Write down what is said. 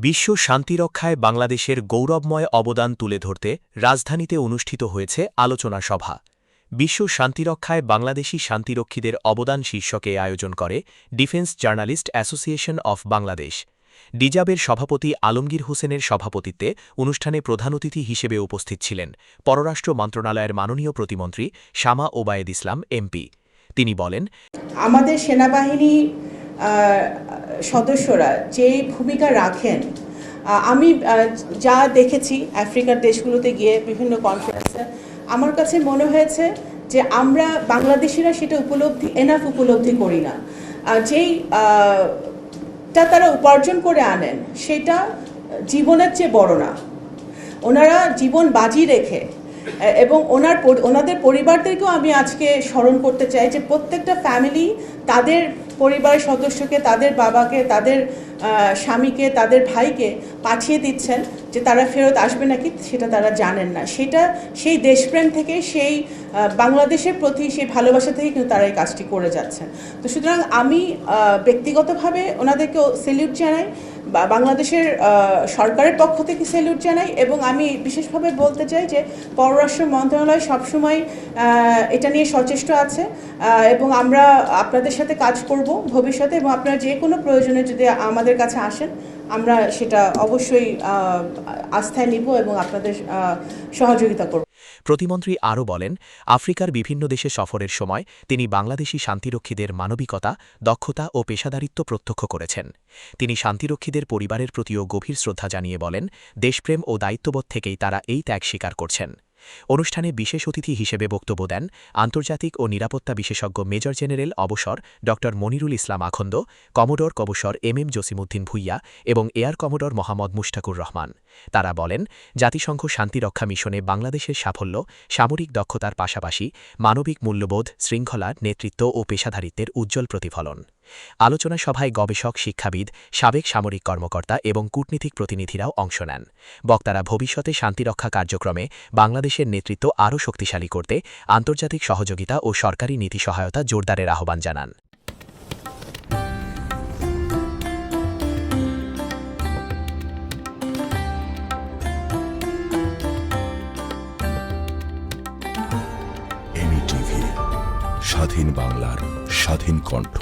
বিশ্ব শান্তিরক্ষায় বাংলাদেশের গৌরবময় অবদান তুলে ধরতে রাজধানীতে অনুষ্ঠিত হয়েছে আলোচনা সভা। বিশ্ব শান্তিরক্ষায় বাংলাদেশি শান্তিরক্ষীদের অবদান শীর্ষকে আয়োজন করে defence journalist association of Bangladesh. ডিজাবের সভাপতি আলমগীর হোসেনের সভাপতিত্বে অনুষ্ঠানে প্রধান অতিথি হিসেবে উপস্থিত ছিলেন পররাষ্ট্র মন্ত্রণালয়ের মাননীয় প্রতিমন্ত্রী শামা ওবায়েদ ইসলাম এমপি। তিনি বলেন, আমাদের সেনাবাহিনী সদস্যরা যে ভূমিকা রাখেন, আমি যা দেখেছি আফ্রিকার দেশগুলোতে গিয়ে বিভিন্ন কনফারেন্সে, আমার কাছে মনে হয়েছে যে আমরা বাংলাদেশিরা সেটা উপলব্ধি করি না। যেই তারা উপার্জন করে আনেন সেটা জীবনের চেয়ে বড় না। ওনারা জীবন বাজি রেখে এবং ওনাদের পরিবারদেরকেও আমি আজকে স্মরণ করতে চাই যে প্রত্যেকটা ফ্যামিলি তাদের পরিবারের সদস্যকে, তাদের বাবাকে, তাদের স্বামীকে, তাদের ভাইকে পাঠিয়ে দিচ্ছেন যে তারা ফেরত আসবে নাকি সেটা তারা জানেন না। সেটা সেই দেশপ্রেম থেকে, সেই বাংলাদেশের প্রতি সেই ভালোবাসা থেকে কিন্তু তারা এই কাজটি করে যাচ্ছেন। তো সুতরাং আমি ব্যক্তিগতভাবে ওনাদেরকেও স্যালিউট জানাই, বাংলাদেশের সরকারের পক্ষ থেকে স্যালিউট জানাই, এবং আমি বিশেষভাবে বলতে চাই যে পররাষ্ট্র মন্ত্রণালয় সবসময় এটা নিয়ে সচেষ্ট আছে এবং আমরা আপনাদের সাথে কাজ করব ভবিষ্যতে, এবং আপনারা যে কোনো প্রয়োজনে যদি আমাদের কাছে আসেন আমরা সেটা অবশ্যই আস্থায় নিব এবং আপনাদের সহযোগিতা করব। প্রতিমন্ত্রী আরও বলেন, আফ্রিকার বিভিন্ন দেশে সফরের সময় তিনি বাংলাদেশি শান্তিরক্ষীদের মানবিকতা, দক্ষতা ও পেশাদারিত্ব প্রত্যক্ষ করেছেন। তিনি শান্তিরক্ষীদের পরিবারের প্রতিও গভীর শ্রদ্ধা জানিয়ে বলেন, দেশপ্রেম ও দায়িত্ববোধ থেকেই তারা এই ত্যাগ স্বীকার করছেন। অনুষ্ঠানে বিশেষ অতিথি হিসেবে বক্তব্য দেন আন্তর্জাতিক ও নিরাপত্তা বিশেষজ্ঞ মেজর জেনারেল অবসর ড মনিরুল ইসলাম আখন্দ, কমোডর কবসর এমএম জসিমউদ্দিন ভুইয়া এবং এয়ার কমোডর মোহাম্মদ মুশতাকুর রহমান। তারা বলেন, জাতিসংঘ শান্তিরক্ষা মিশনে বাংলাদেশের সাফল্য সামরিক দক্ষতার পাশাপাশি মানবিক মূল্যবোধ, শৃঙ্খলা, নেতৃত্ব ও পেশাদারিত্বের উজ্জ্বল প্রতিফলন। আলোচনা সভায় গবেষক, শিক্ষাবিদ, সাবেক সামরিক কর্মকর্তা এবং কূটনীতিক প্রতিনিধিরাও অংশ নেন। বক্তারা ভবিষ্যতে শান্তিরক্ষা কার্যক্রমে বাংলাদেশের নেতৃত্ব আরও শক্তিশালী করতে আন্তর্জাতিক সহযোগিতা ও সরকারি নীতি সহায়তা জোরদারের আহ্বান জানান। এমই টিভি, স্বাধীন বাংলার স্বাধীন কণ্ঠ।